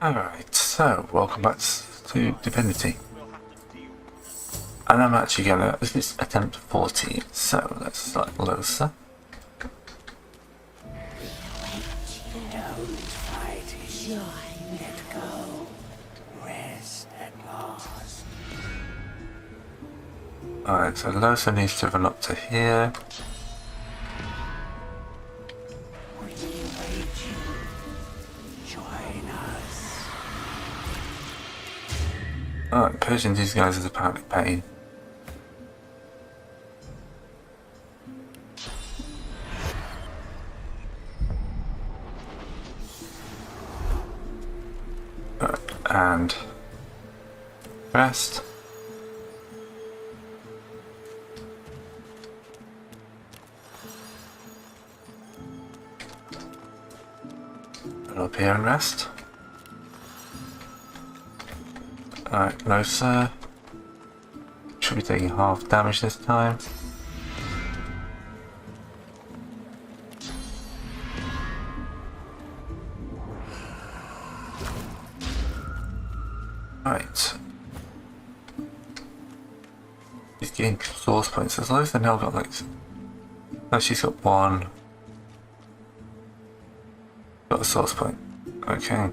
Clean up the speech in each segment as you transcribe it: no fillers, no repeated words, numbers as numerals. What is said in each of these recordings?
Alright, so welcome back to Divinity. And I'm actually gonna, this is attempt 14, so let's start closer. Alright, so Losa needs to run up to here. Alright, purging these guys is apparently pain. And rest. And up here and rest. Alright, no sir. Should be taking half damage this time. Right. She's gained source points. As long as they've now got like... No, she's got one. Got a source point. Okay.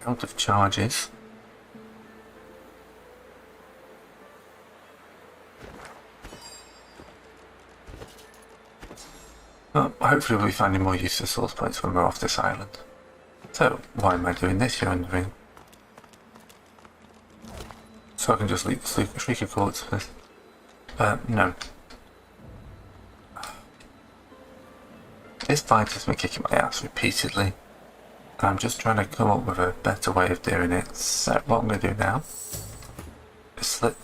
Out of charges. Well, hopefully we'll be finding more use of source points when we're off this island. So, why am I doing this, you're wondering? So I can just leave the Shrieker Courts for this? No. This fight has been kicking my ass repeatedly. I'm just trying to come up with a better way of doing it. So what I'm going to do now is slip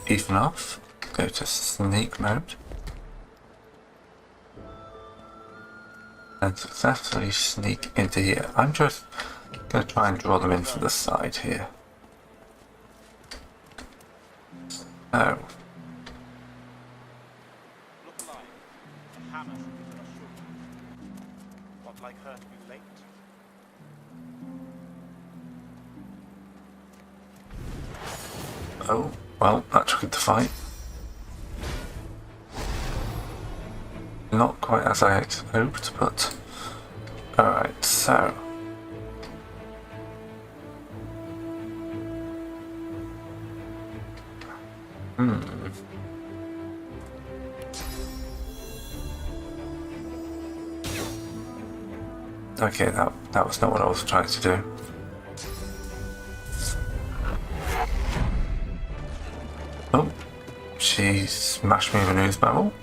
Ethan off, go to sneak mode, and successfully sneak into here. I'm just going to try and draw them in from the side here. So. Oh, well, that triggered the fight. Not quite as I hoped, but... Alright, so... Okay, that was not what I was trying to do. Oh, she smashed me with a news barrel.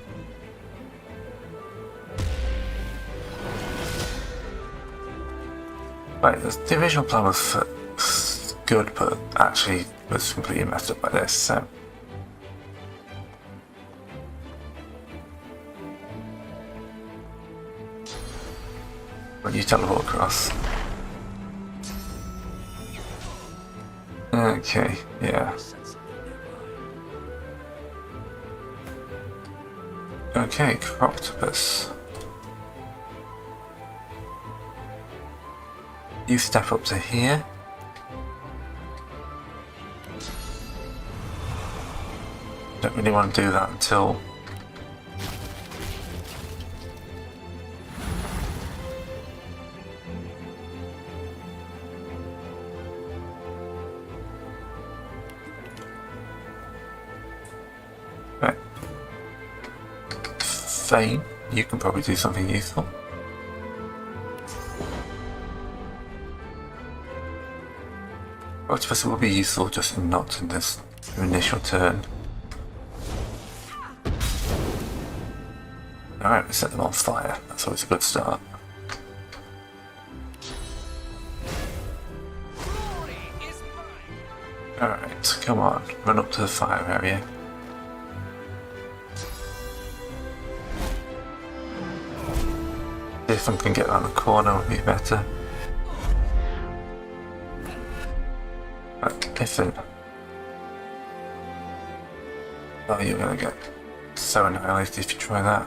Right, the original plan was good, but actually was completely messed up by this, so... When you teleport across. Okay, yeah. Okay, Croctopus. You step up to here. Don't really want to do that until... Right. Fane, you can probably do something useful. Octopus will be useful, just not in this initial turn. Alright, we set them on fire. That's always a good start. Alright, come on, run up to the fire area. If I can get around the corner would be better. Right, if it... Oh, you're gonna get So annihilated if you try that.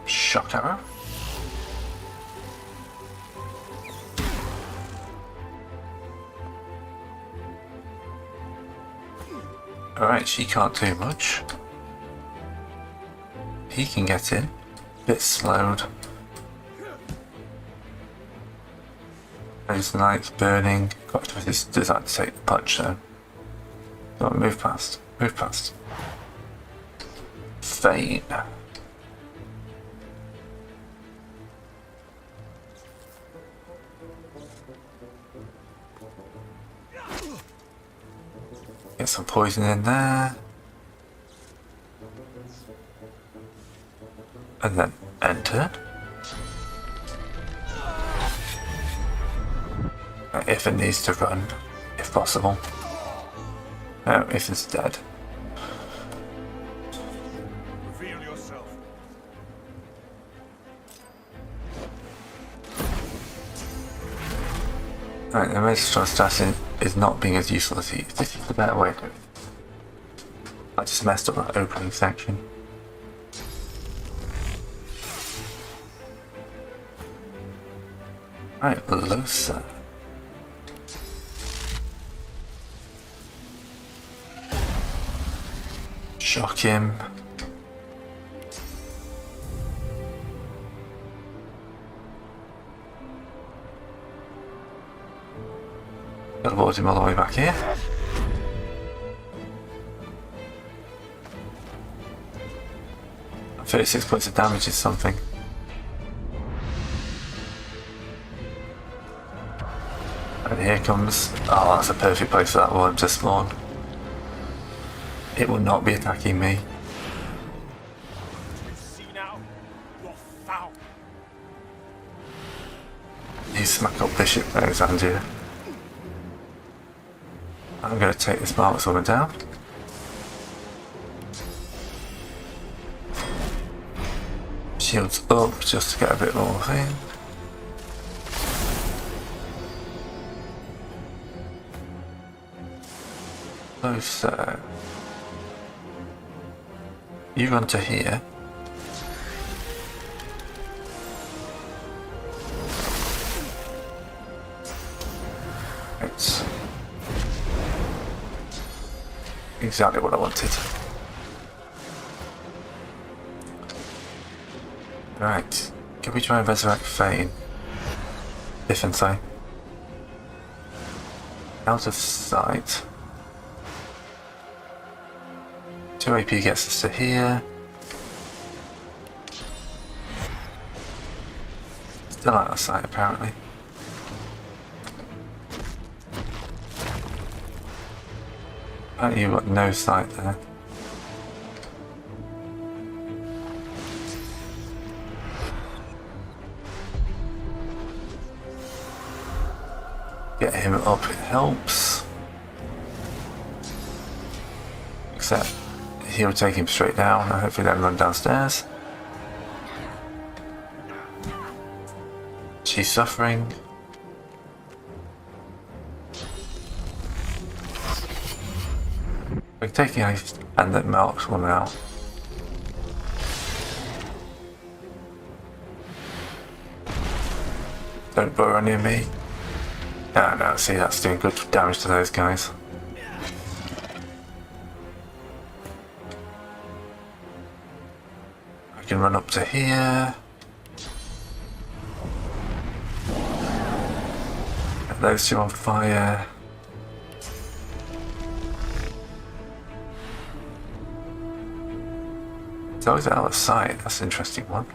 Shock arrow. Alright, she can't do much. He can get in. Bit slowed. Those lights burning. Got to decide to take the punch though. Don't move past. Move past. Feign. Get some poison in there. And then enter. If it needs to run, if possible. No, if it's dead. Reveal yourself. Right, the registrar assassin is not being as useful as he is. This is the better way to do it. I just messed up that opening section. Right, Losa. Shock him. Teleport him all the way back here. And 36 points of damage is something. And here comes... Oh, that's a perfect place for that worm to spawn. It will not be attacking me. See now, you're foul. You smack up Bishop Alexandria. I'm going to take this markswoman down. Shields up just to get a bit more thing. So, you run to here. It's exactly what I wanted. Right, can we try and resurrect Fane? Divinity. Out of sight. 2 AP gets us to here. Still out of sight apparently. Apparently you've got no sight there. Get him up, it helps. Except he'll take him straight down and hopefully then run downstairs. She's suffering. We're taking haste and then marks one out. Don't burrow near me. No, see, that's doing good damage to those guys. I can run up to here. Get those two on fire. It's always out of sight, that's an interesting one.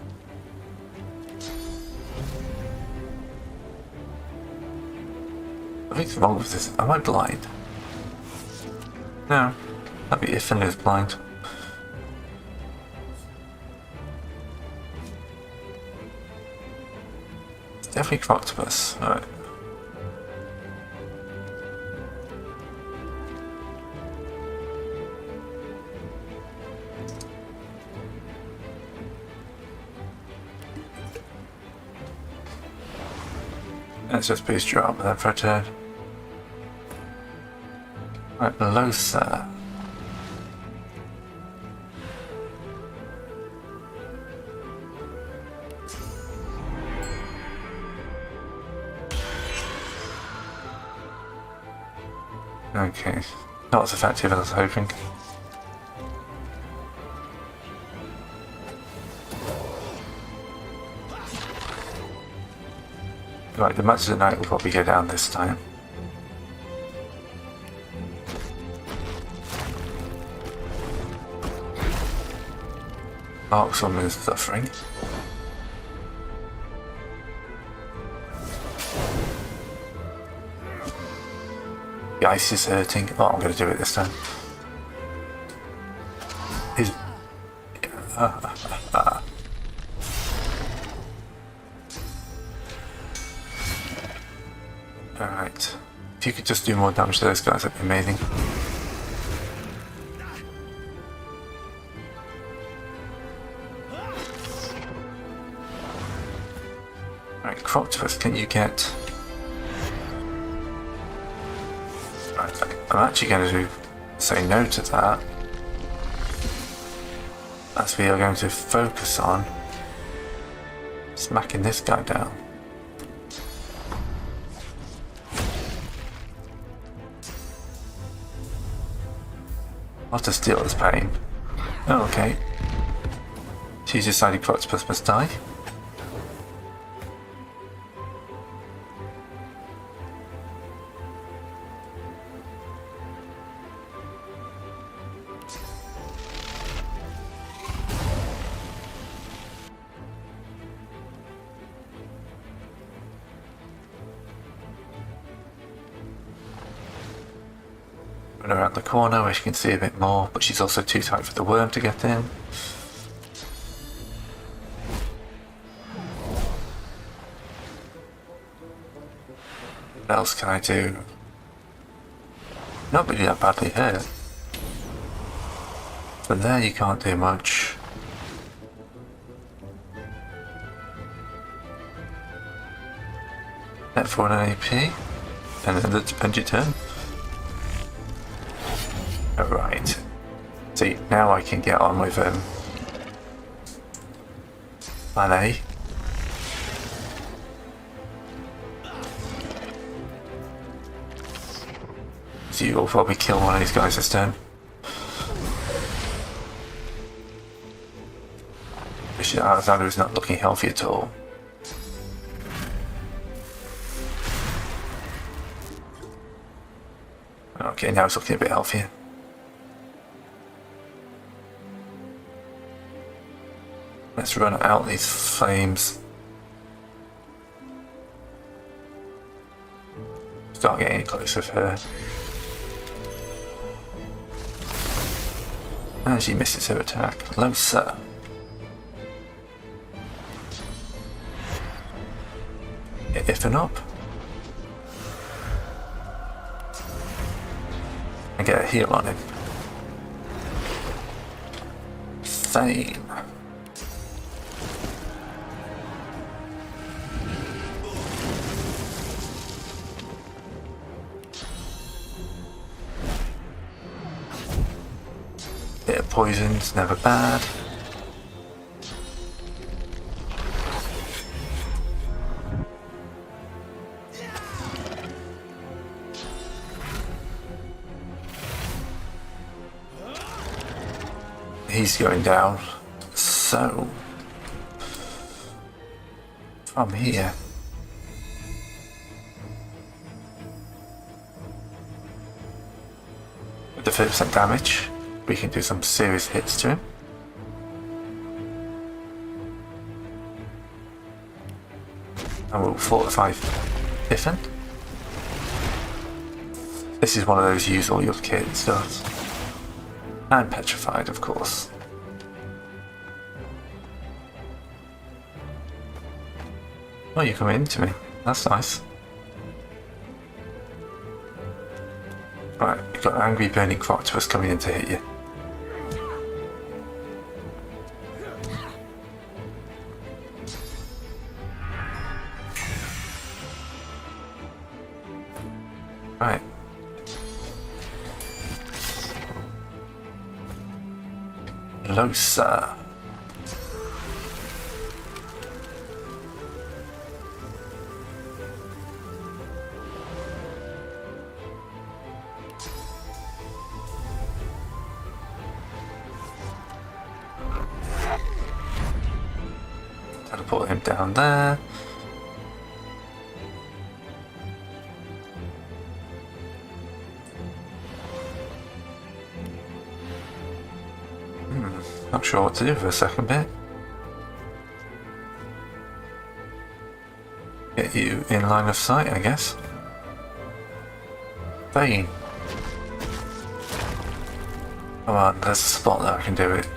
What's wrong with this? Am I blind? No. That'd be if I was blind. It's definitely Croctopus. Alright. Let's just boost your armor then for a turn. Right, Losa. Okay, not as effective as I was hoping. Right, the Matches at Night will probably go down this time. Markswoman is suffering. The ice is hurting. Oh, I'm going to do it this time. He's... Alright. If you could just do more damage to those guys, that'd be amazing. Right, Croctopus, can you get... Right, I'm actually going to say no to that. As we are going to focus on smacking this guy down. I'll have to steal his pain. Oh, okay. She's decided Croctopus must die. Run around the corner where she can see a bit more, but she's also too tight for the worm to get in. What else can I do? Not really that badly hurt. But there you can't do much. Net for an AP, and then the end your turn. Right. See, now I can get on with Plan A. So you'll probably kill one of these guys this turn. Alexander is not looking healthy at all. Okay, now it's looking a bit healthier. Let's run out these flames. Start getting close with her. And she misses her attack. Losa. Get Iffin up. And get a heal on him. Thane. Bit of poison's never bad. He's going down. So from here, with the 30% damage, we can do some serious hits to him. And we'll fortify Iffin. This is one of those use all your kit stuff. And petrified, of course. Oh, you're coming into me. That's nice. Right, you've got angry burning Croctopus coming in to hit you. Right. Losa. Teleport him down there. Not sure what to do for a second bit. Get you in line of sight, I guess. Bane. Come on, there's a spot that I can do it.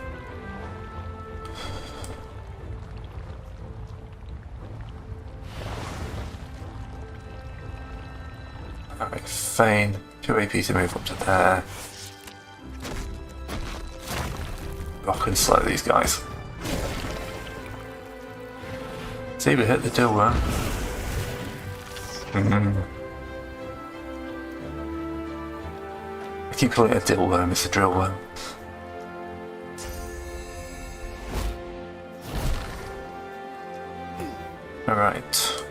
Alright, Fane. 2 AP to move up to there. Rock and slow these guys. See, we hit the dill worm. I keep calling it a dill worm, it's a drill worm. Alright.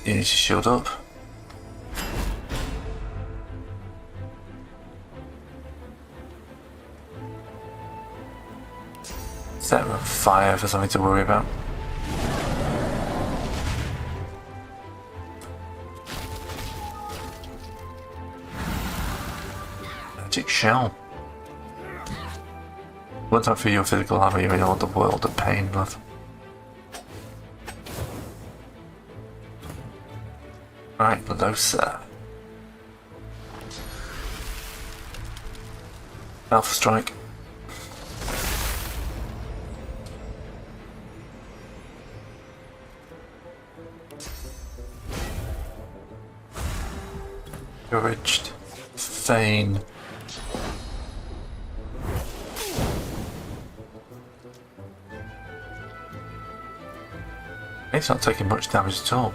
You need to shield up. Set them on fire for something to worry about. Magic shell. One time for your physical armor, you're in all the world of pain, love. Right, Losa. Alpha strike. Encouraged. Fane. It's not taking much damage at all.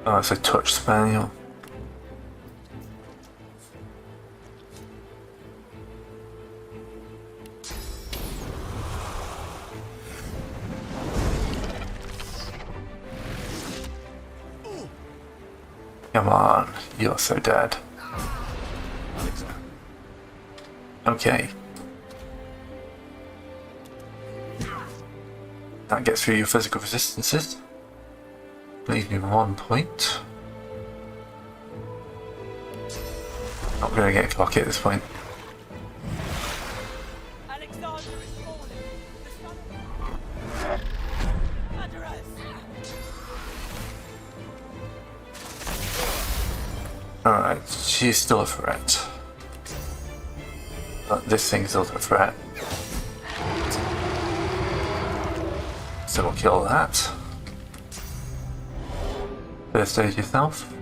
Oh, it's a touch spell. Come on, you're so dead. Okay. That gets through your physical resistances. Leave me 1 point. Not gonna get cocky at this point. Alexander is falling. The sun under us. Alright, she's still a threat. But this thing's also a threat. So we'll kill that. First aid yourself.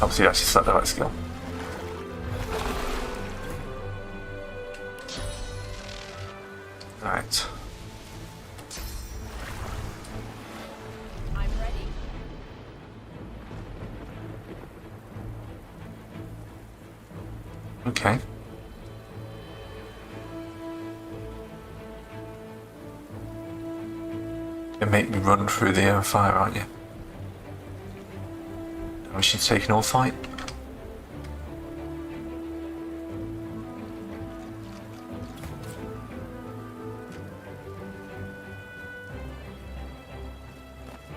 Helps you actually select the right skill. Alright. I'm ready. Okay. You make me run through the fire, aren't you? Oh, she's taking all fight.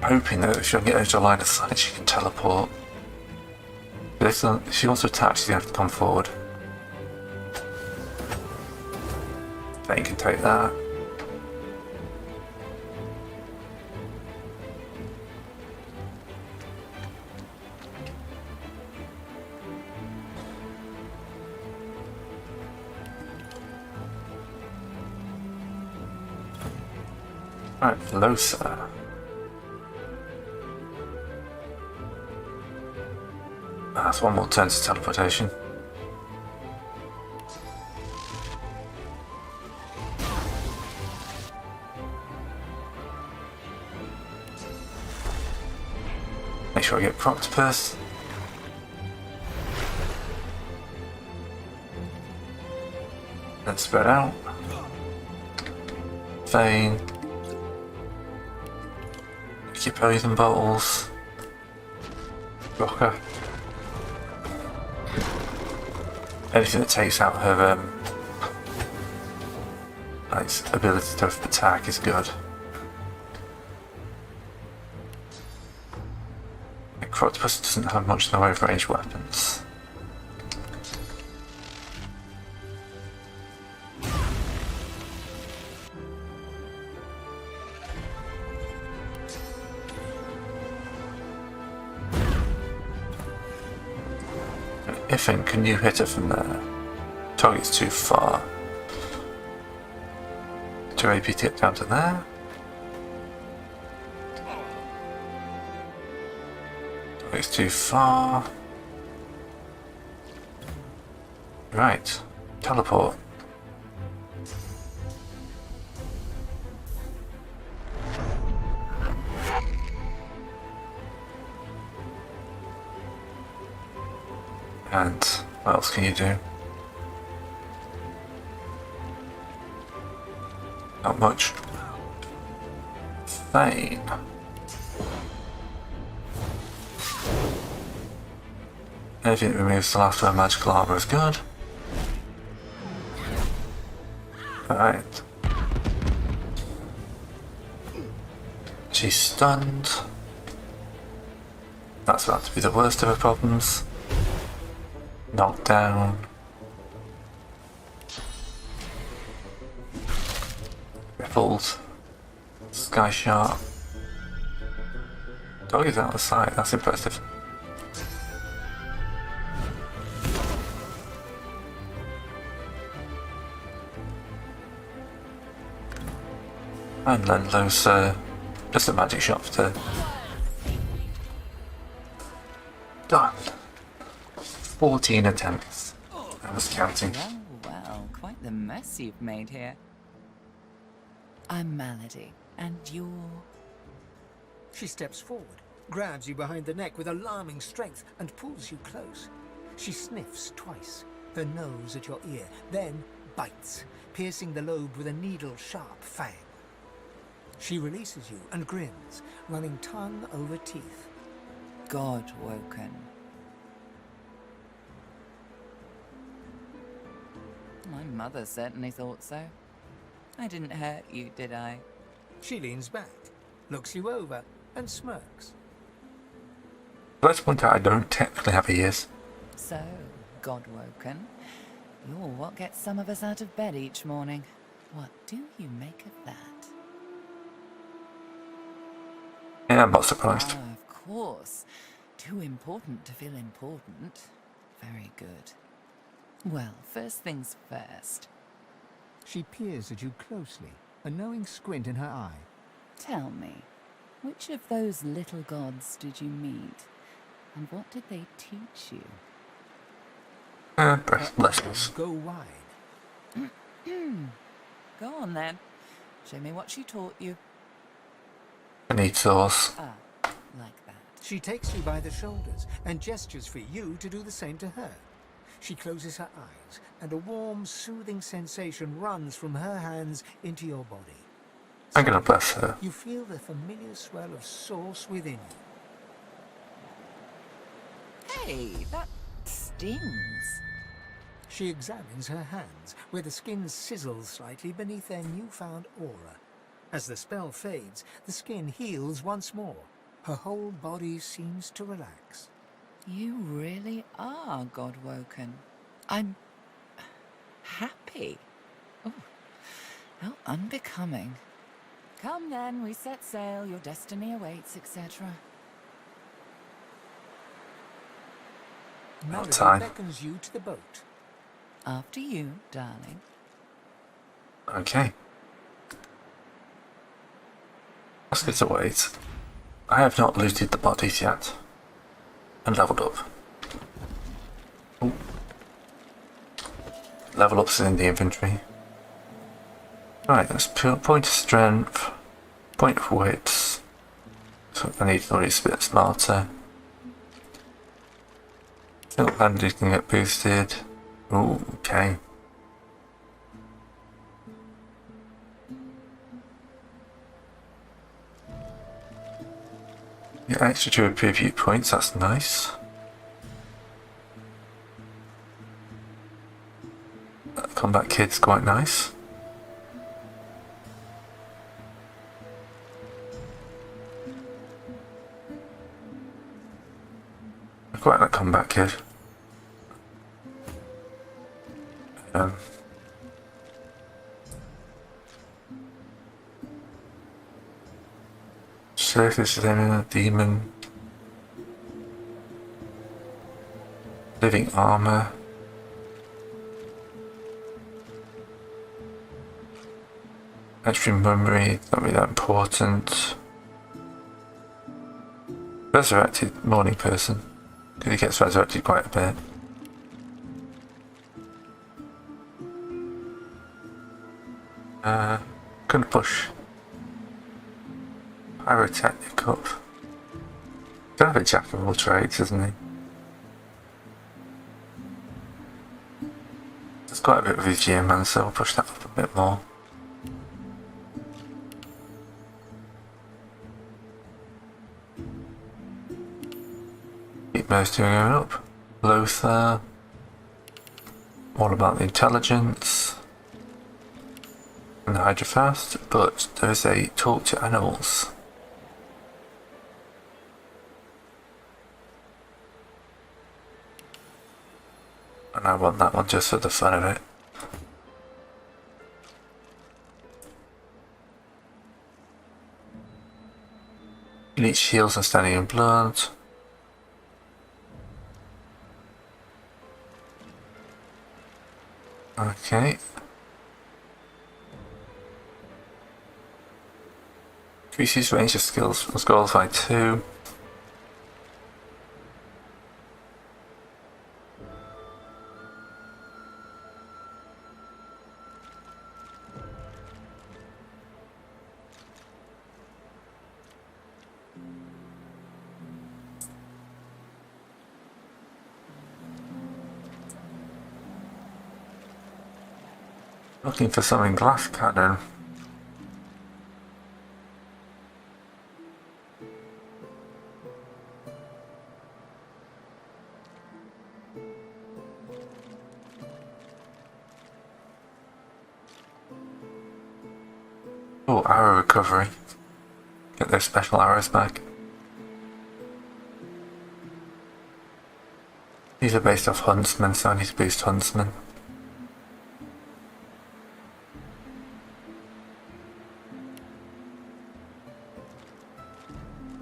Hoping that if she'll get into a line of sight, she can teleport. But if she wants to attack, she's going to have to come forward. Then you can take that. Right, Velosa. That's one more turn to teleportation. Make sure I get Proctopus. Then spread out. Vane. Keep poison bottles. Rocker. Anything that takes out her ability to attack is good. Croctopus doesn't have much in the way of ranged weapons. Ifin, can you hit it from there? Target's too far. 2 AP tip down to there. Target's too far. Right. Teleport. And what else can you do? Not much. Vane. Anything that removes the last of her magical armor is good. Alright. She's stunned. That's about to be the worst of her problems. Knocked down. Rippled. Sky Shark. Dog is out of sight, that's impressive. And then those, just a magic shot for turn. Done. 14 attempts. I was counting. Well, quite the mess you've made here. I'm Malady, and you're... She steps forward, grabs you behind the neck with alarming strength, and pulls you close. She sniffs twice, her nose at your ear, then bites, piercing the lobe with a needle-sharp fang. She releases you and grins, running tongue over teeth. God-woken. My mother certainly thought so. I didn't hurt you, did I? She leans back, looks you over, and smirks. Let's point out I don't technically have ears. So, God-woken, you're what gets some of us out of bed each morning. What do you make of that? Yeah, I'm not surprised. Ah, of course. Too important to feel important. Very good. Well, first things first. She peers at you closely, a knowing squint in her eye. Tell me, which of those little gods did you meet? And what did they teach you? Blessings. Go wide. Go on then. Show me what she taught you. I need sauce. Ah, like that. She takes you by the shoulders and gestures for you to do the same to her. She closes her eyes, and a warm, soothing sensation runs from her hands into your body. I'm gonna bless her. You feel the familiar swell of sauce within you. Hey, that stings. She examines her hands, where the skin sizzles slightly beneath their newfound aura. As the spell fades, the skin heals once more. Her whole body seems to relax. You really are God-woken. I'm... happy. Oh, how unbecoming. Come then, we set sail, your destiny awaits, etc. Melody time. beckons you to the boat. After you, darling. Okay. Let's get to wait. I have not looted the bodies yet. And leveled up. Ooh. Level ups in the inventory. Right, that's point of strength, point of wits. So I need to be a bit smarter. Single bandage can get boosted. Ooh, okay. Get extra to preview points, that's nice. Combat kit's quite nice. I quite like combat kit. Surface stamina, demon, living armor. Extra memory, not really that important. Resurrected morning person, because he gets resurrected quite a bit. Couldn't push. Pyrotechnic up. Kind of a jack of all trades, isn't he? There's quite a bit of his GM, so we'll push that up a bit more. Keep those two going up. Lothar. All about the intelligence. And the Hydrofast, but there's a talk to animals. And I want that one just for the fun of it. Leech heals and standing in blood. Okay. Increases range of skills was qualified too. Looking for something glass cannon. Oh, arrow recovery. Get those special arrows back. These are based off Huntsman, so I need to boost Huntsman.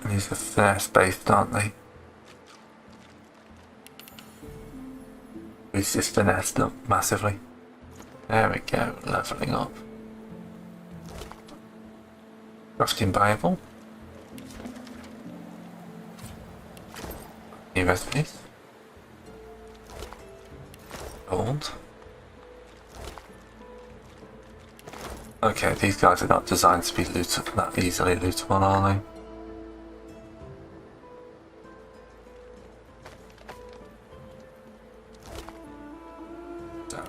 And these are finesse based, aren't they? Boost this finesse up massively. There we go, levelling up. Crafting Bible. New recipes. Gold. Okay, these guys are not designed to be looted that easily lootable, are they? So,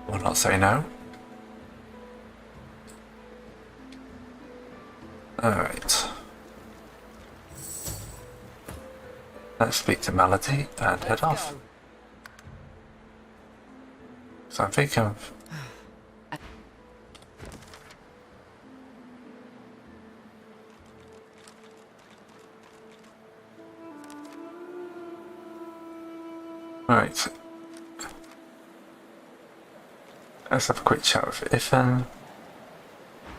we'll not say no. Alright. Let's speak to Melody and head off. So I'm thinking of... Right. Let's have a quick chat with Ifan.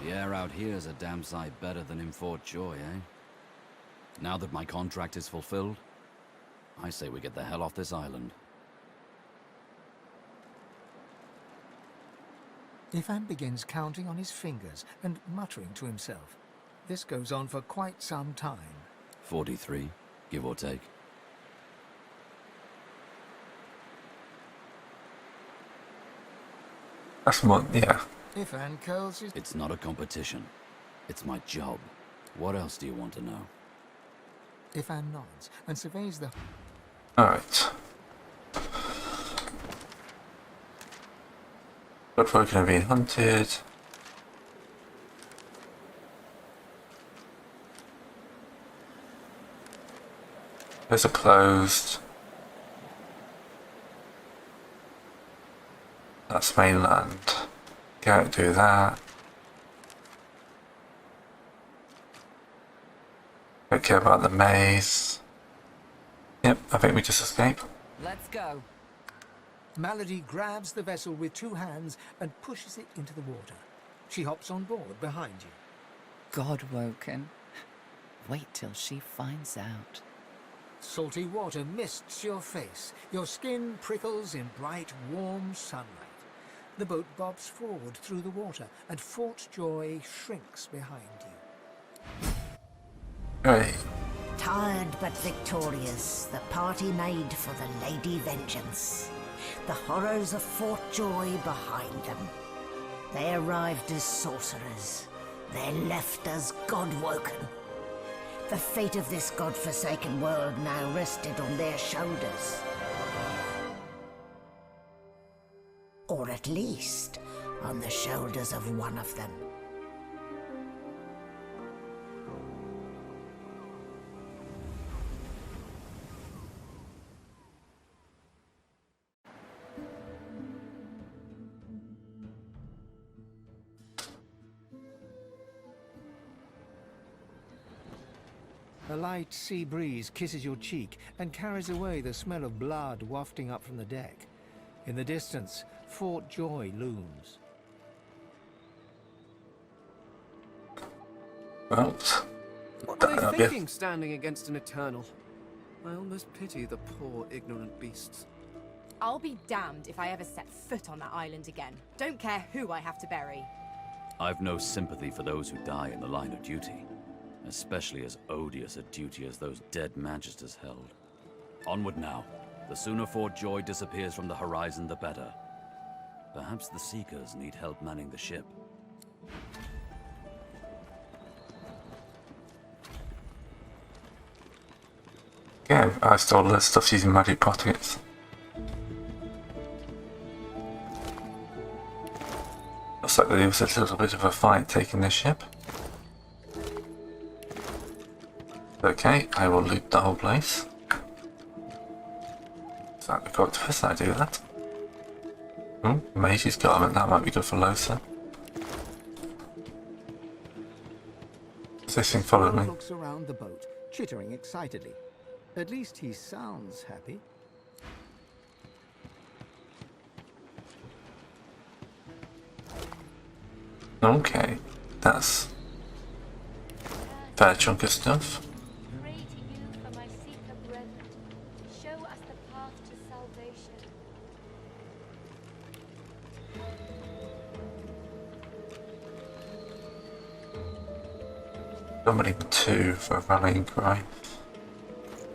The air out here is a damn sight better than in Fort Joy, eh? Now that my contract is fulfilled, I say we get the hell off this island. Ifan begins counting on his fingers and muttering to himself. This goes on for quite some time. 43, give or take. That's more, yeah. Ifan curls his... It's not a competition. It's my job. What else do you want to know? Ifan nods and surveys the... Alright. Godwoken are being hunted. Those are closed. That's mainland. Can't do that. Don't care about the maze. Yep, I think we just escape. Let's go. Malady grabs the vessel with 2 hands and pushes it into the water. She hops on board behind you. Godwoken. Wait till she finds out. Salty water mists your face. Your skin prickles in bright, warm sunlight. The boat bobs forward through the water, and Fort Joy shrinks behind you. Right. Tired but victorious, the party made for the Lady Vengeance. The horrors of Fort Joy behind them. They arrived as sorcerers. They left as Godwoken. The fate of this godforsaken world now rested on their shoulders. Or at least, on the shoulders of one of them. A light sea breeze kisses your cheek and carries away the smell of blood wafting up from the deck. In the distance, Fort Joy looms. Well, What are that'll they be thinking standing against an Eternal? I almost pity the poor, ignorant beasts. I'll be damned if I ever set foot on that island again. Don't care who I have to bury. I've no sympathy for those who die in the line of duty. Especially as odious a duty as those dead magisters held. Onward now. The sooner Fort Joy disappears from the horizon, the better. Perhaps the Seekers need help manning the ship. Yeah, I stole the stuff using magic pockets. Looks like there was a little bit of a fight taking this ship. Okay, I will loot the whole place. Is that the correct person I do that? Mage's garment, that might be good for Losa. Does this thing follow me? Looks around the boat, chittering excitedly. At least he sounds happy. Okay, that's a fair chunk of stuff. Pray to you for my Seeker brethren. Show us the path to salvation. Summoning 2 for a rallying cry.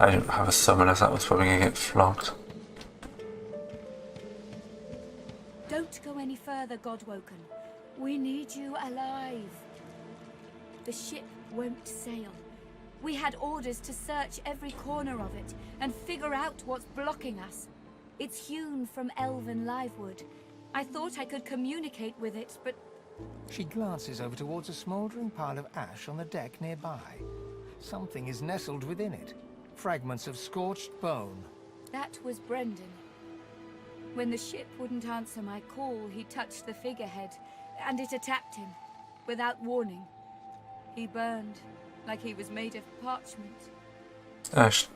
I didn't have a summoner, that was probably going to get flogged. Don't go any further, Godwoken. We need you alive. The ship won't sail. We had orders to search every corner of it and figure out what's blocking us. It's hewn from elven livewood. I thought I could communicate with it, but She glances over towards a smouldering pile of ash on the deck nearby. Something is nestled within it. Fragments of scorched bone. that was Brendan. When the ship wouldn't answer my call, he touched the figurehead, and it attacked him, without warning. He burned, like he was made of parchment.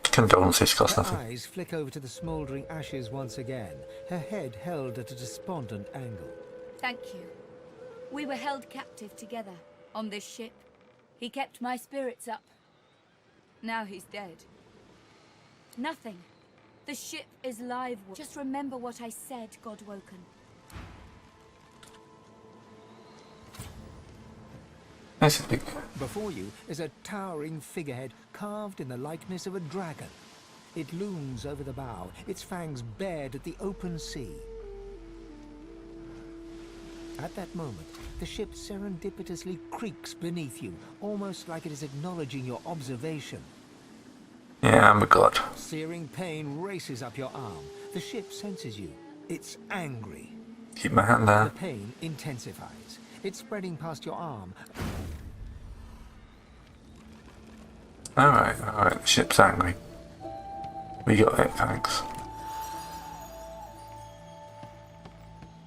Condolences, cost Her nothing. eyes flick over to the smouldering ashes once again, her head held at a despondent angle. Thank you. We were held captive together, on this ship. He kept my spirits up. Now he's dead. Nothing. The ship is live. Just remember what I said, Godwoken. Basically, Before you is a towering figurehead carved in the likeness of a dragon. It looms over the bow, its fangs bared at the open sea. At that moment, the ship serendipitously creaks beneath you, almost like it is acknowledging your observation. yeah, I'm a god. Searing pain races up your arm. The ship senses you. It's angry. Keep my hand The there. pain intensifies. It's spreading past your arm. Alright, alright, the ship's angry. We got it, thanks.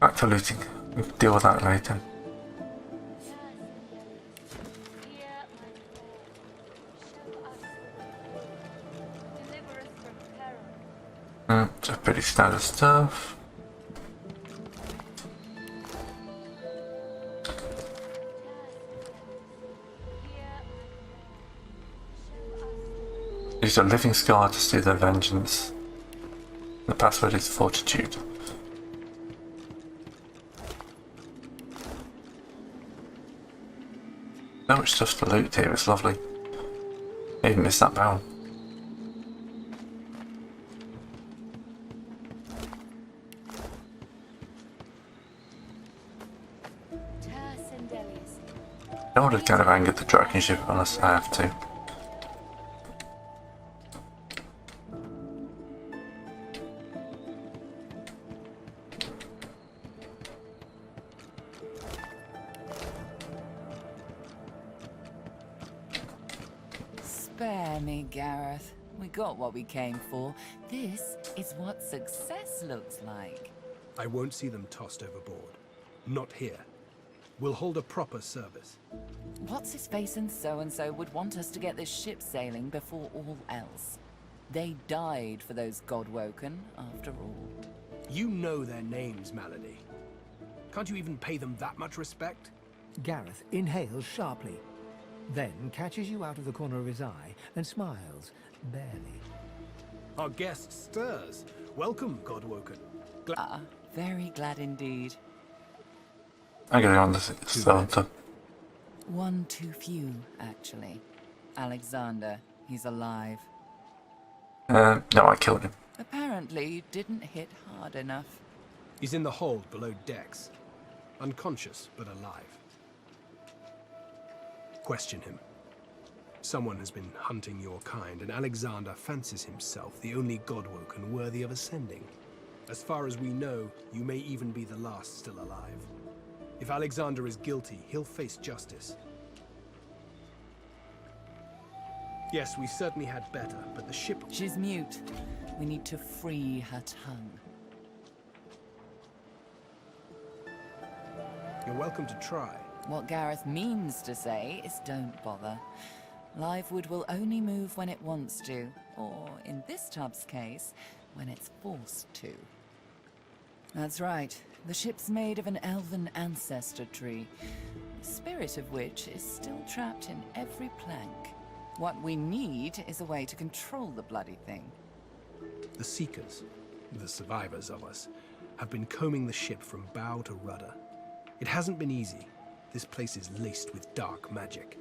Back to looting. We can deal with that later. Just pretty standard stuff. Use a living scar to steal their vengeance. The password is fortitude. So much stuff to loot here, it's lovely. I even missed that barrel. I would have kind of angered the dragon ship unless I have to. Spare me, Gareth. We got what we came for. This is what success looks like. I won't see them tossed overboard. Not here. We'll hold a proper service. What's-his-face and so-and-so would want us to get this ship sailing before all else. They died for those Godwoken, after all. You know their names, Malady. Can't you even pay them that much respect? Gareth inhales sharply, then catches you out of the corner of his eye and smiles, barely. Our guest stirs. Welcome, Godwoken. Very glad indeed. I'm going on this cylinder. One too few, actually. Alexander, he's alive. No, I killed him. Apparently, you didn't hit hard enough. He's in the hold below decks. Unconscious, but alive. Question him. Someone has been hunting your kind, and Alexander fancies himself the only Godwoken worthy of ascending. As far as we know, you may even be the last still alive. If Alexander is guilty, he'll face justice. Yes, we certainly had better, but the ship... She's mute. We need to free her tongue. You're welcome to try. What Gareth means to say is don't bother. Livewood will only move when it wants to, or in this tub's case, when it's forced to. That's right. The ship's made of an elven ancestor tree, the spirit of which is still trapped in every plank. What we need is a way to control the bloody thing. The Seekers, the survivors of us, have been combing the ship from bow to rudder. It hasn't been easy. This place is laced with dark magic.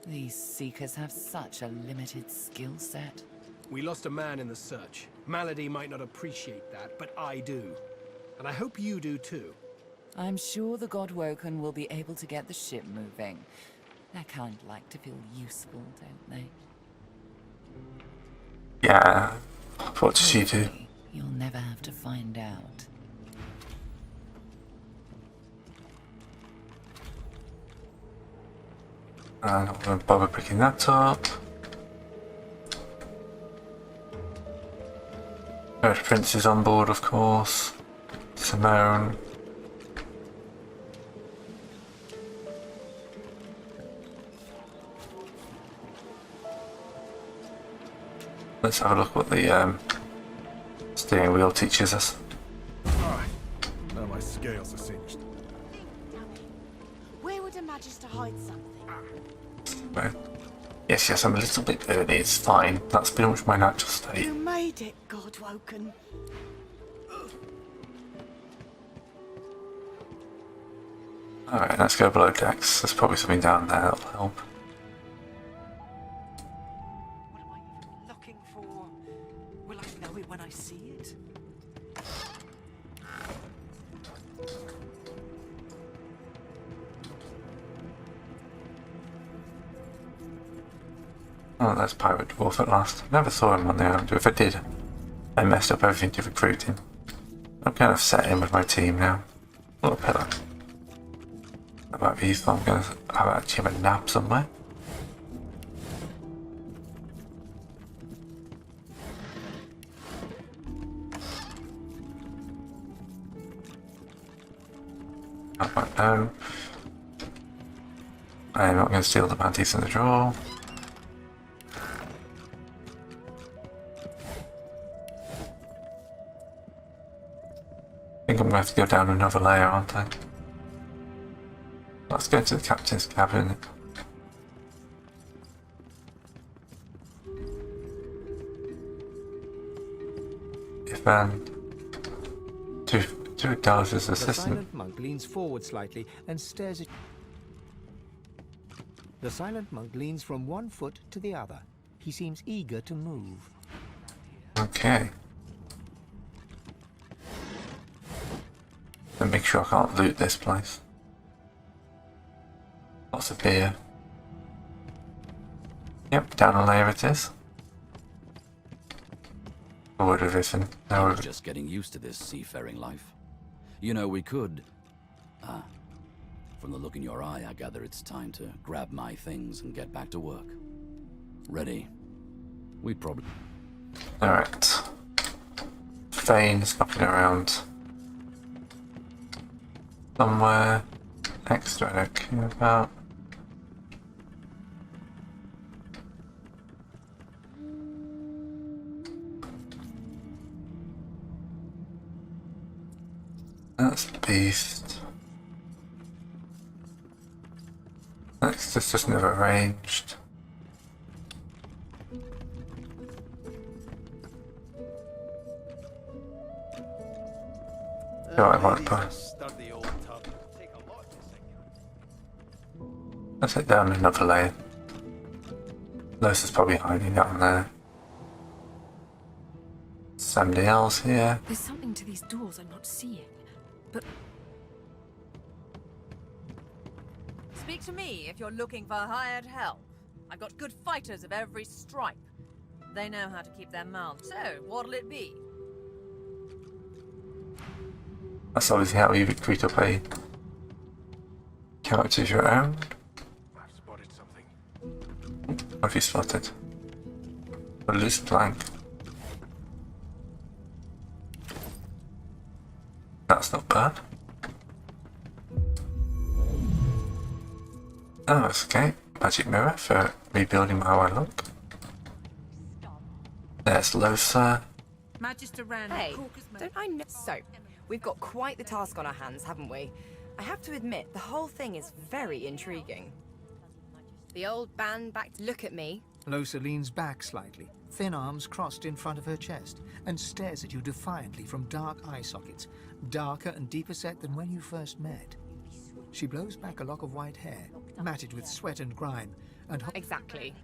These Seekers have such a limited skill set. We lost a man in the search. Malady might not appreciate that, but I do. And I hope you do too. I'm sure the Godwoken will be able to get the ship moving. They kind of like to feel useful, don't they? Yeah. What does she do? Hopefully, you'll never have to find out. I'm not going to bother picking that up. There's Prince's on board, of course. Simone. Let's have a look what the steering wheel teaches us. Alright. Now my scales are singed. Where would a magister hide something? Well, yes, I'm a little bit early, it's fine. That's pretty much my natural state. You made it, Godwoken. Alright, let's go below decks. There's probably something down there that'll help. What am I even looking for? Will I know it when I see it? Oh, that's Pirate Dwarf at last. Never saw him on the island. If I did, I messed up everything to recruit him. I'm kind of set in with my team now. Little pillar. That might be useful. I'm gonna actually have a nap somewhere. No. I'm not going to steal the panties in the drawer. I think I'm going to have to go down another layer, aren't I? Let's go to the captain's cabin. If to Dallas's The assistant. silent monk leans forward slightly and stares at... The silent monk leans from one foot to the other. He seems eager to move. Okay. Then make sure I can't loot this place. Lots of beer. Yep, down a layer it is. Forward of everything. I was just getting used to this seafaring life. You know, we could... from the look in your eye, I gather it's time to grab my things and get back to work. Ready? We probably... Alright. Fane's knocking around. Somewhere extra I don't care about. That's Beast. That's just never arranged. No, I want to let's head down another layer. Los is probably hiding down there. Somebody else here. There's something to these doors I'm not seeing. But speak to me if you're looking for hired help. I've got good fighters of every stripe. They know how to keep their mouths. So, what'll it be? That's obviously how you recruit up a character of your own. I've spotted something. What have you spotted? A loose plank. That's not bad. Oh, that's okay. Magic mirror for rebuilding how I look. There's Losa. Magister ran. Hey, don't I know? So, we've got quite the task on our hands, haven't we? I have to admit, the whole thing is very intriguing. The old band back. Look at me. Losa leans back slightly, thin arms crossed in front of her chest, and stares at you defiantly from dark eye sockets, darker and deeper set than when you first met. She blows back a lock of white hair, matted with sweat and grime, and... Exactly.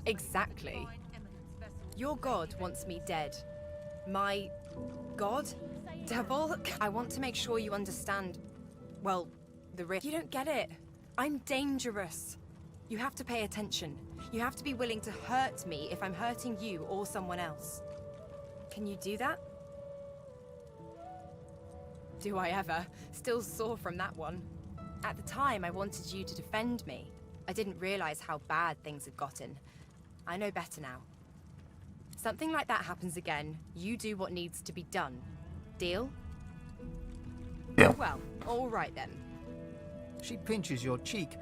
Exactly. Your god wants me dead. My... god? Devil? I want to make sure you understand... well, the risk. You don't get it. I'm dangerous. You have to pay attention. You have to be willing to hurt me if I'm hurting you or someone else. Can you do that? Do I ever? Still sore from that one. At the time, I wanted you to defend me. I didn't realize how bad things had gotten. I know better now. Something like that happens again, you do what needs to be done. Deal? Yeah. Well, all right then. She pinches your cheek.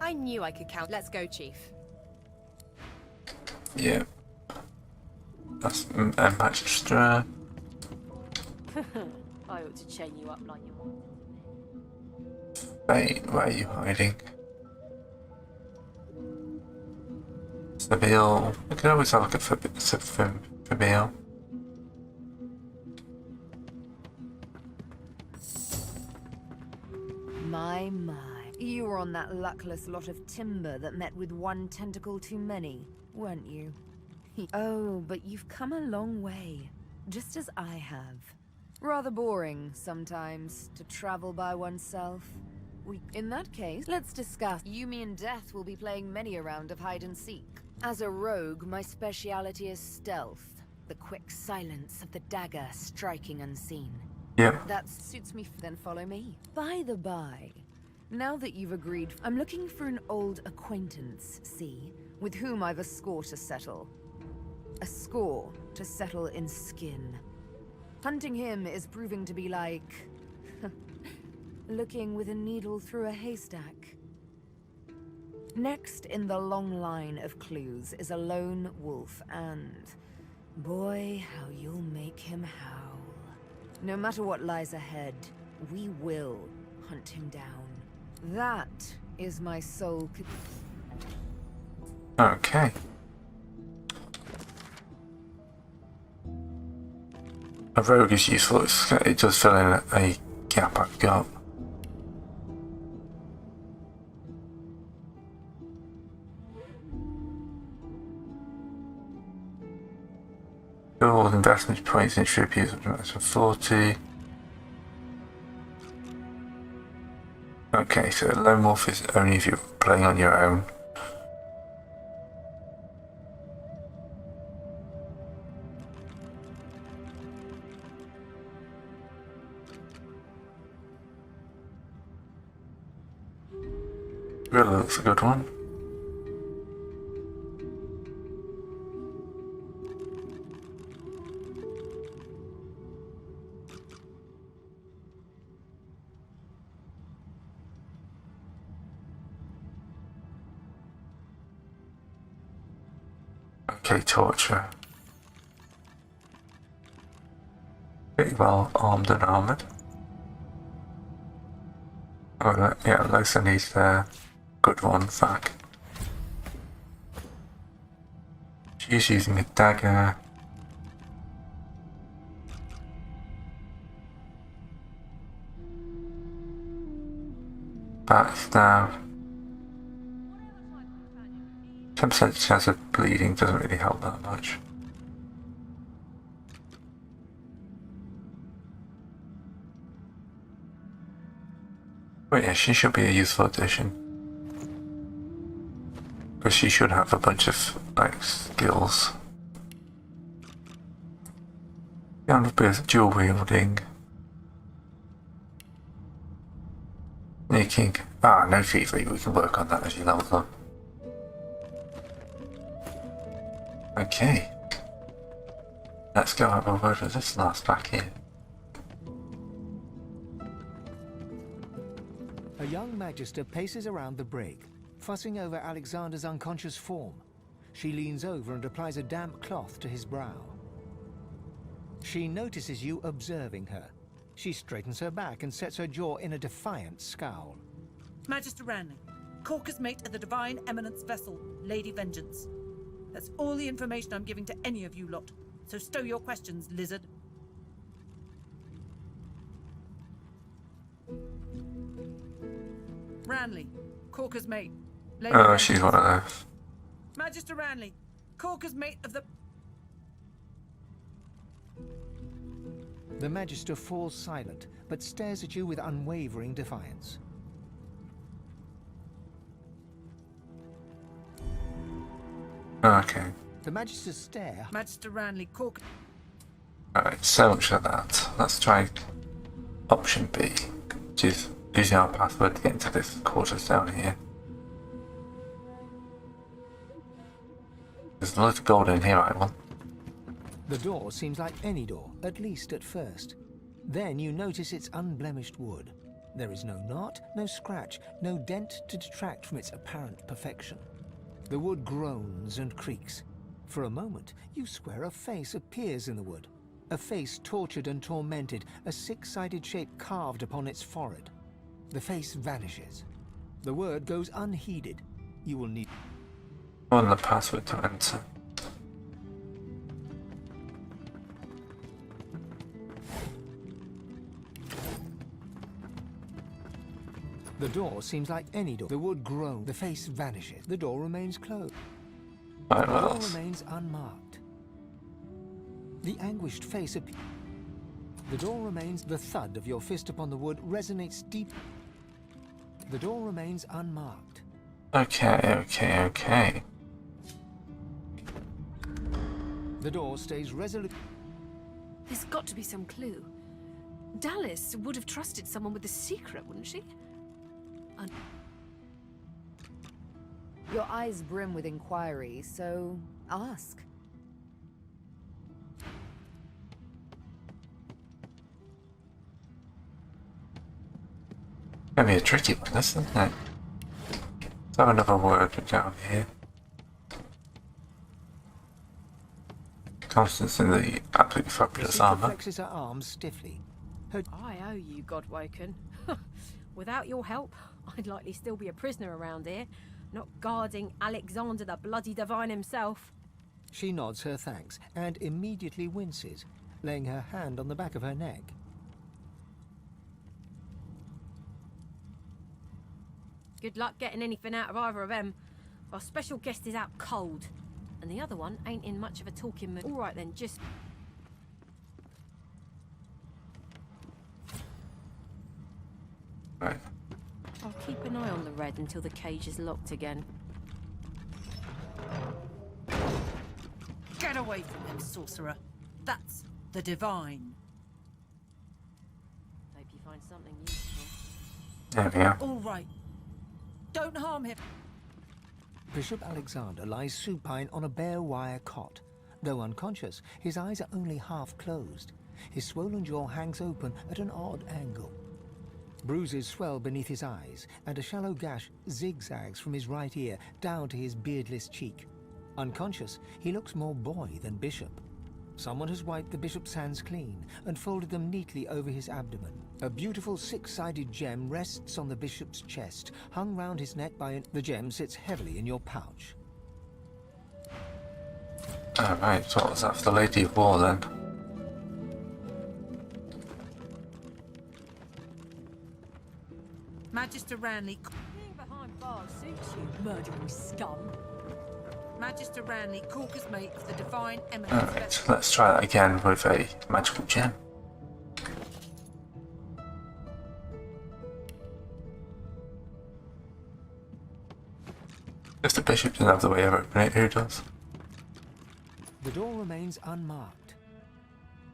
I knew I could count. Let's go, Chief. Yeah. That's Magister. I ought to chain you up like you want. Wait, where are you hiding? Sabil. We can always have a look at Sabil. My. You were on that luckless lot of timber that met with one tentacle too many, weren't you? Oh, but you've come a long way, just as I have. Rather boring, sometimes, to travel by oneself. In that case, let's discuss. Yumi and Death will be playing many a round of hide-and-seek. As a rogue, my speciality is stealth. The quick silence of the dagger striking unseen. Yeah. That suits me, then follow me. By the by, now that you've agreed, I'm looking for an old acquaintance, see, with whom I've a score to settle. A score to settle in skin. Hunting him is proving to be like... looking with a needle through a haystack. Next in the long line of clues is a lone wolf, and... boy, how you'll make him howl. No matter what lies ahead, we will hunt him down. That is my sole... Okay. A rogue is useful. It does fill in a gap I've got. Gold investment points and tributes up to 40. Okay, so lone wolf is only if you're playing on your own. Really looks a good one. Okay, torture. Pretty well armed and armoured. Oh, yeah, Losa needs the good one back. She's using a dagger. Backstab. 10% chance of bleeding doesn't really help that much. But yeah, she should be a useful addition. Because she should have a bunch of, like, skills. Kind of bit of dual wielding. Sneaking. Ah, no thievery, we can work on that as you level up. Okay. Let's go have a word with this last back here. A young magister paces around the brig, fussing over Alexander's unconscious form. She leans over and applies a damp cloth to his brow. She notices you observing her. She straightens her back and sets her jaw in a defiant scowl. Magister Ranley, Corker's mate of the Divine Eminence vessel, Lady Vengeance. That's all the information I'm giving to any of you lot. So stow your questions, lizard. Ranley, Corker's mate. Lady Oh, she's one of those. Magister Ranley, Corker's mate of the... The Magister falls silent, but stares at you with unwavering defiance. Okay. The Magister's stare... Magister Ranley, Corker... Alright, so much of that. Let's try option B, which is using our password to get into this quarters down here. There's a lot of gold in here I want. The door seems like any door, at least at first. Then you notice its unblemished wood. There is no knot, no scratch, no dent to detract from its apparent perfection. The wood groans and creaks. For a moment, you swear a face appears in the wood. A face tortured and tormented, a six-sided shape carved upon its forehead. The face vanishes. The word goes unheeded. You will need... On the password to enter. The door seems like any door. The wood groans. The face vanishes. The door remains closed. Right, The what door else? remains unmarked. The anguished face appears. The door remains. The thud of your fist upon the wood resonates deep. The door remains unmarked. Okay. The door stays resolute. There's got to be some clue. Dallas would have trusted someone with a secret, wouldn't she? Your eyes brim with inquiry, so ask. Gonna be a tricky one, this, isn't it? Let's have another word down here. Constance in the absolutely fabulous armour. Flexes her arms stiffly. I owe you, Godwoken. Without your help, I'd likely still be a prisoner around here, not guarding Alexander the bloody divine himself. She nods her thanks and immediately winces, laying her hand on the back of her neck. Good luck getting anything out of either of them. Our special guest is out cold, and the other one ain't in much of a talking mood. All right then, just... Right. I'll keep an eye on the red until the cage is locked again. Get away from him, sorcerer. That's the divine. Hope you find something useful. There we are. All right. Don't harm him. Bishop Alexander lies supine on a bare wire cot. Though unconscious, his eyes are only half closed. His swollen jaw hangs open at an odd angle. Bruises swell beneath his eyes, and a shallow gash zigzags from his right ear down to his beardless cheek. Unconscious, he looks more boy than bishop. Someone has wiped the bishop's hands clean and folded them neatly over his abdomen. A beautiful six-sided gem rests on the bishop's chest, hung round his neck by the gem sits heavily in your pouch. Alright, so what was that for the Lady of War then? Magister Ranley. Being behind bars suits you, murdering scum. Magister Ranley, Corker's mate for the divine eminence. Alright, let's try that again with a magical gem. If the bishop doesn't have the way of opening it, who does? The door remains unmarked.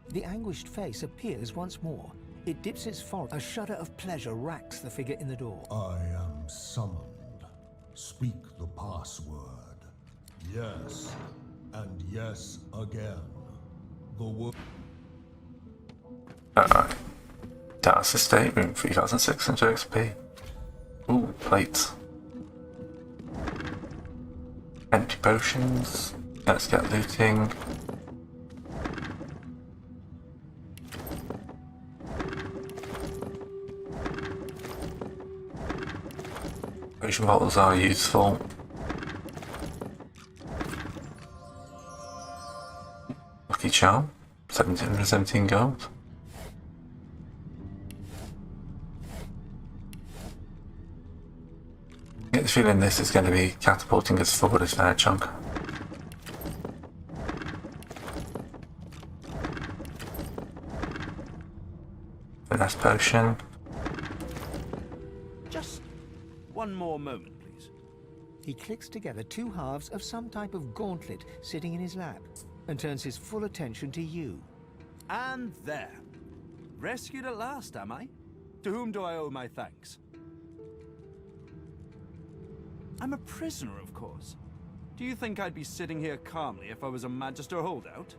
The anguished face appears once more. It dips its forehead. A shudder of pleasure racks the figure in the door. I am summoned. Speak the password. Yes, and yes again. The word. Alright. Dallas Estate, room 3600 XP. Ooh, plates. Empty potions. Let's get looting. Potion bottles are useful. Lucky charm. 1717 gold. I get the feeling this is going to be catapulting us forward a fair chunk. Finesse potion. Just one more moment, please. He clicks together two halves of some type of gauntlet sitting in his lap and turns his full attention to you. And there. Rescued at last, am I? To whom do I owe my thanks? I'm a prisoner, of course. Do you think I'd be sitting here calmly if I was a Magister holdout?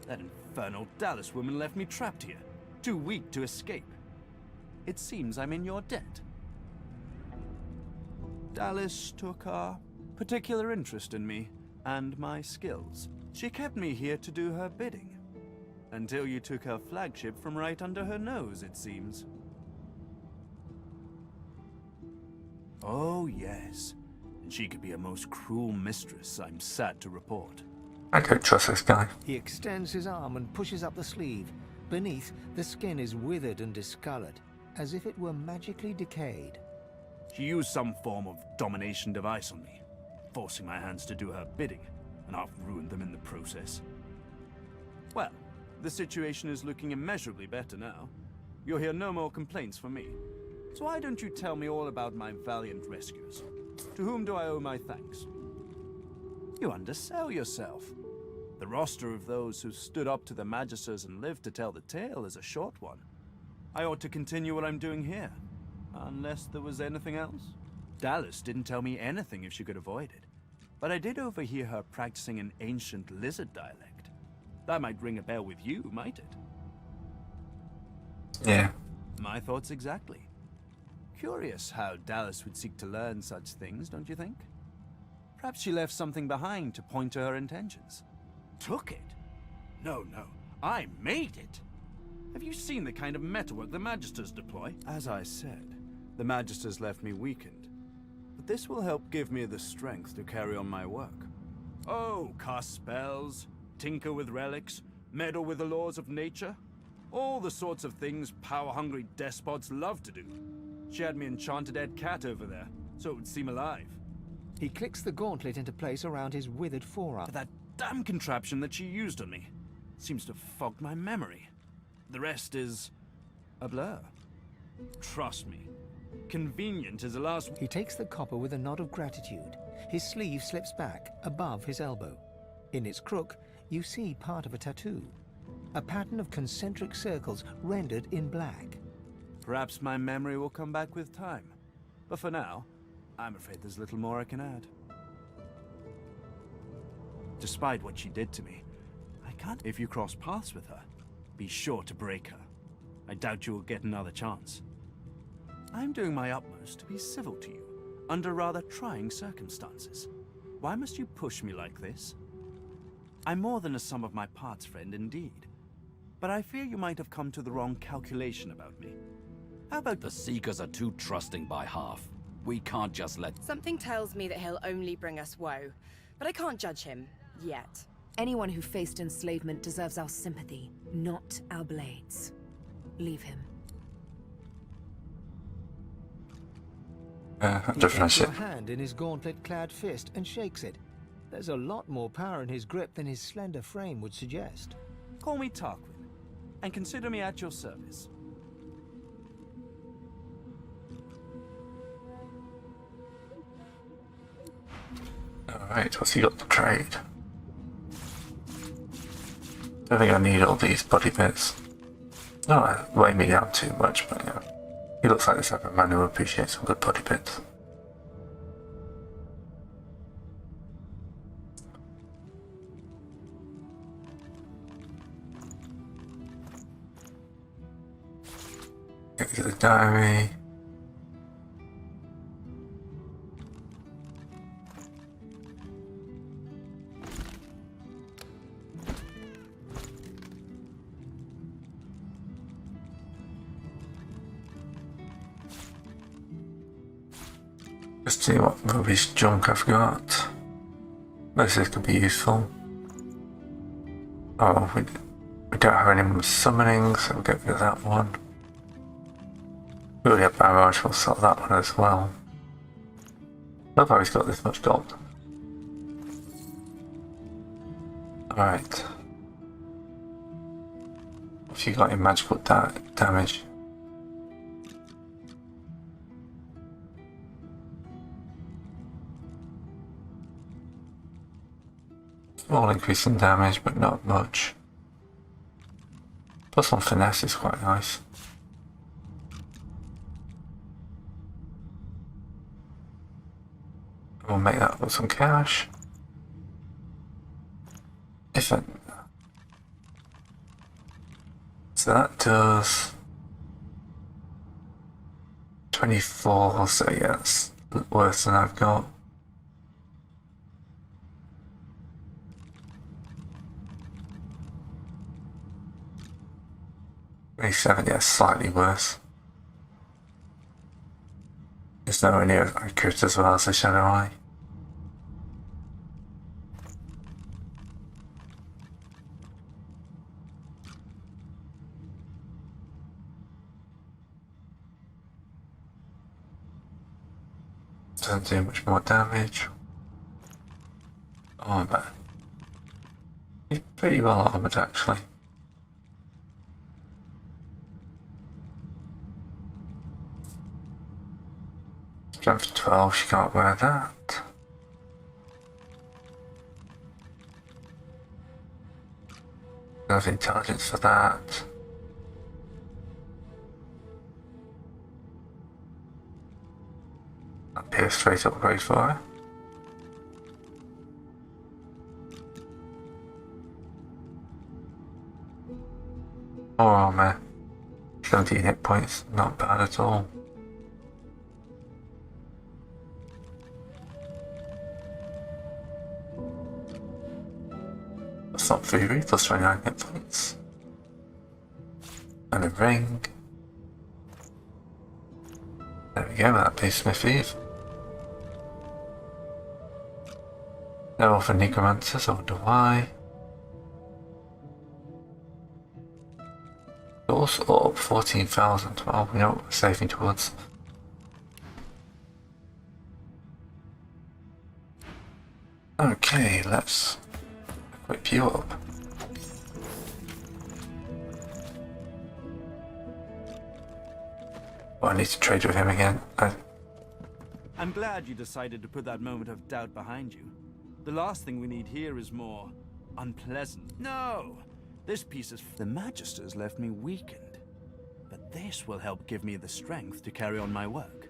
That infernal Dallas woman left me trapped here, too weak to escape. It seems I'm in your debt. Dallas took a particular interest in me and my skills. She kept me here to do her bidding. Until you took her flagship from right under her nose, it seems. Oh, yes. And she could be a most cruel mistress, I'm sad to report. I don't trust this guy. He extends his arm and pushes up the sleeve. Beneath, the skin is withered and discolored, as if it were magically decayed. She used some form of domination device on me, forcing my hands to do her bidding, and I've ruined them in the process. Well, the situation is looking immeasurably better now. You'll hear no more complaints from me. So why don't you tell me all about my valiant rescuers? To whom do I owe my thanks? You undersell yourself. The roster of those who stood up to the Magisters and lived to tell the tale is a short one. I ought to continue what I'm doing here, unless there was anything else. Dallas didn't tell me anything if she could avoid it, but I did overhear her practicing an ancient lizard dialect. That might ring a bell with you, might it? Yeah. My thoughts exactly. Curious how Dallas would seek to learn such things, don't you think? Perhaps she left something behind to point to her intentions. Took it? No, I made it! Have you seen the kind of metalwork the Magisters deploy? As I said, the Magisters left me weakened. But this will help give me the strength to carry on my work. Oh, cast spells, tinker with relics, meddle with the laws of nature. All the sorts of things power-hungry despots love to do. She had me enchanted dead cat over there, so it would seem alive. He clicks the gauntlet into place around his withered forearm. But that damn contraption that she used on me seems to have fogged my memory. The rest is a blur. Trust me, convenient is the last... He takes the copper with a nod of gratitude. His sleeve slips back, above his elbow. In its crook, you see part of a tattoo. A pattern of concentric circles rendered in black. Perhaps my memory will come back with time. But for now, I'm afraid there's little more I can add. Despite what she did to me, I can't... If you cross paths with her, be sure to break her. I doubt you will get another chance. I'm doing my utmost to be civil to you, under rather trying circumstances. Why must you push me like this? I'm more than a sum of my parts friend indeed. But I fear you might have come to the wrong calculation about me. How about... The Seekers are too trusting by half. We can't just let... Something tells me that he'll only bring us woe, but I can't judge him yet. Anyone who faced enslavement deserves our sympathy, not our blades. Leave him. He takes your hand in his gauntlet-clad fist and shakes it. There's a lot more power in his grip than his slender frame would suggest. Call me Tarquin, and consider me at your service. Alright, what's he got to trade? Don't think I need all these body bits. Not weigh me down too much, but yeah. He looks like the type of man who appreciates some good body bits. Get to the diary. Let's see what rubbish junk I've got. This could be useful. Oh, we don't have any more summoning, so we'll get rid of that one. We already have barrage, we'll sell that one as well. I love how he's got this much gold. Alright. What have you got in magical damage? Small increase in damage, but not much. Plus on finesse is quite nice. We'll make that with some cash. If I... So that does 24, so yeah, that's worse than I've got. Seven, yeah, slightly worse. It's nowhere near accurate as well as the Shadow Eye. Doesn't do much more damage. Armor. He's pretty well armored actually. Strength 12, she can't wear that. Enough intelligence for that. That'd be a straight upgrade for her. More armor. 17 hit points, not bad at all. That's not Fury, plus 29 hit points. And a ring. There we go, that'd be Smith Eve. No for Necromancers, I wonder why. Also up 14,000. Well, we know what we're saving towards. Okay, let's equip you up. Oh, I need to trade with him again. I'm glad you decided to put that moment of doubt behind you. The last thing we need here is more unpleasant. No! This piece is... The Magisters left me weakened. But this will help give me the strength to carry on my work.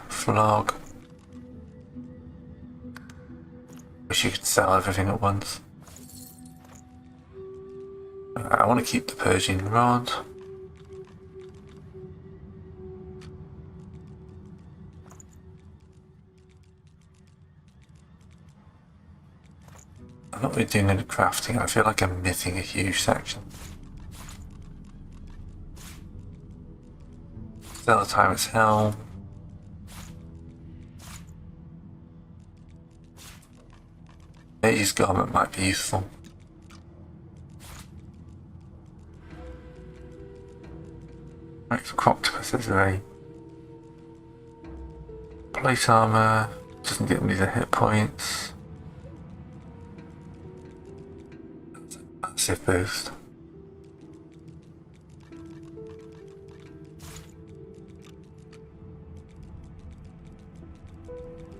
Flog. Wish you could sell everything at once. I want to keep the Persian Rod. I'm not really doing any crafting. I feel like I'm missing a huge section. Still the Tyrant's Helm. Mage's Garment might be useful. Right, so Croctopus is a plate armor, doesn't get me the hit points. Massive boost.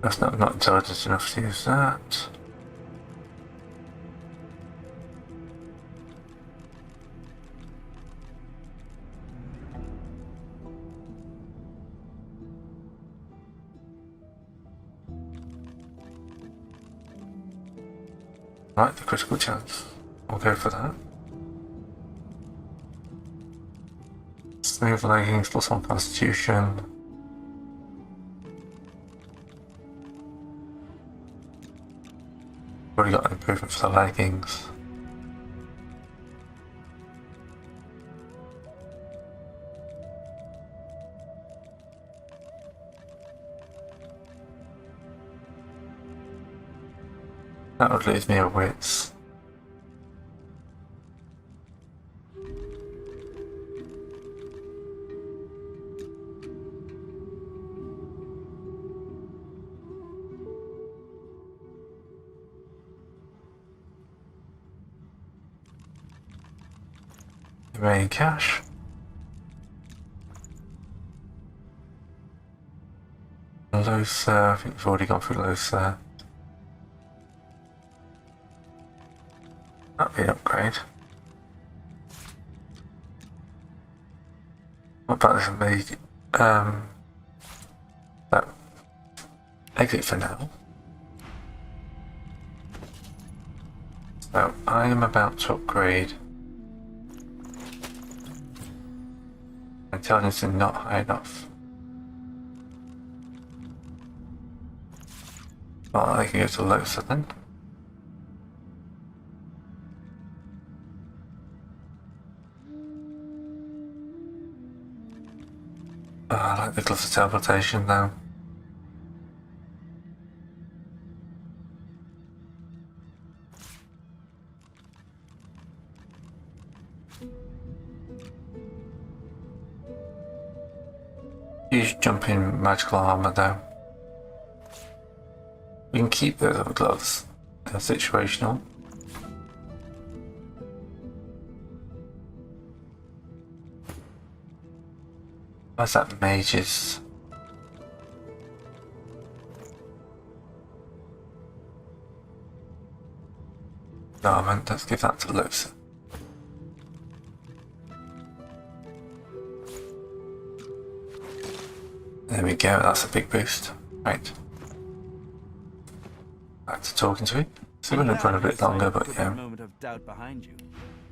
That's not intelligent enough to use that. Right, the critical chance. We'll go for that. Smooth leggings, plus 1 constitution. Already got an improvement for the leggings. That would leave me a wits. Remaining cash. Lows, I think we've already gone through lows there. That'd be an upgrade. What about this that exit for now? So I am about to upgrade. Intelligence is not high enough. Well, I can go to Losa then. Oh, I like the gloves of teleportation though. jumping magical armor though. We can keep those other gloves. They're situational. Where's that mage's? Garment, let's give that to Lucy. There we go, that's a big boost. Right. Back to talking to him. So we're going to run a bit longer, but yeah. Moment of doubt behind you.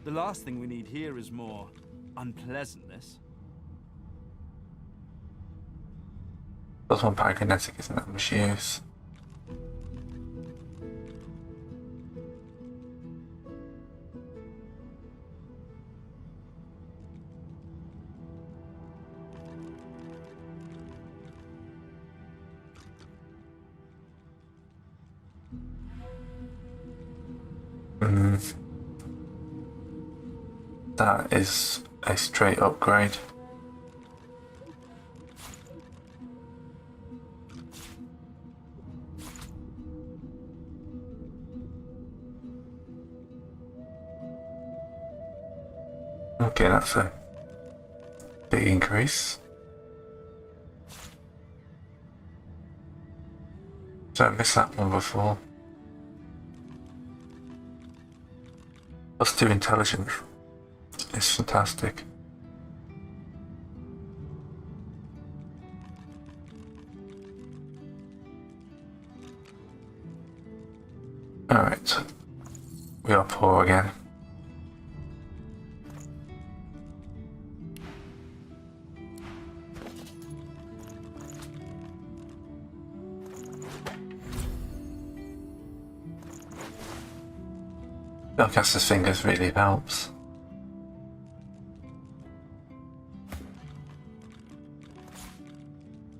The last thing we need here is more unpleasantness. Plus one parakinetic, isn't that much use? That is a straight upgrade. Okay, that's a big increase. So I missed that one before. +2 intelligence. It's fantastic. Alright. We are poor again. Spellcaster's Fingers really helps.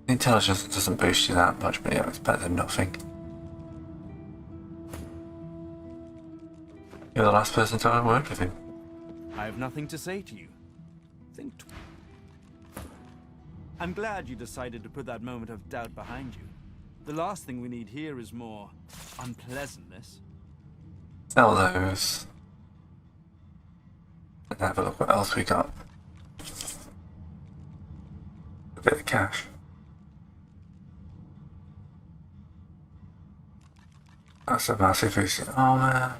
The intelligence doesn't boost you that much, but yeah, it's better than nothing. You're the last person to have a word with him. I have nothing to say to you. I'm glad you decided to put that moment of doubt behind you. The last thing we need here is more unpleasantness. Sell those. And have a look what else we got. A bit of cash. That's a massive boost in armor.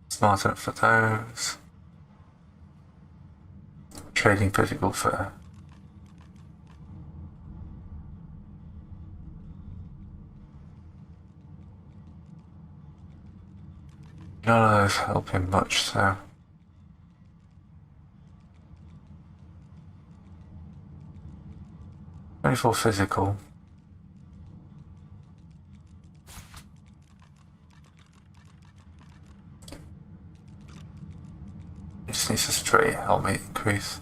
Smart enough for those. Trading physical for none of those help him much, so 24 physical. He just needs a straight helmet increase.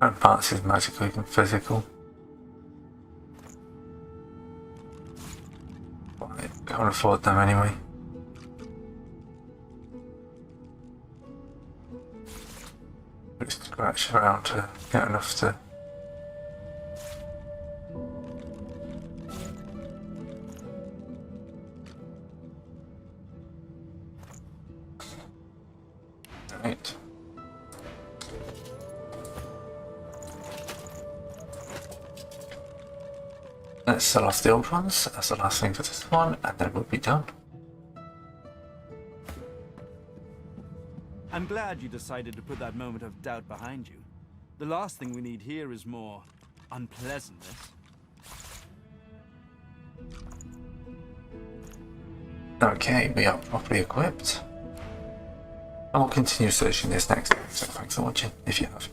And parts is magically and physical. I can't afford them anyway. Just scratch around to get enough to. Right. Let's sell off the old ones, that's the last thing for this one, and then we'll be done. I'm glad you decided to put that moment of doubt behind you. The last thing we need here is more unpleasantness. Okay, we are properly equipped. And we'll continue searching this next time, so thanks for watching, if you have.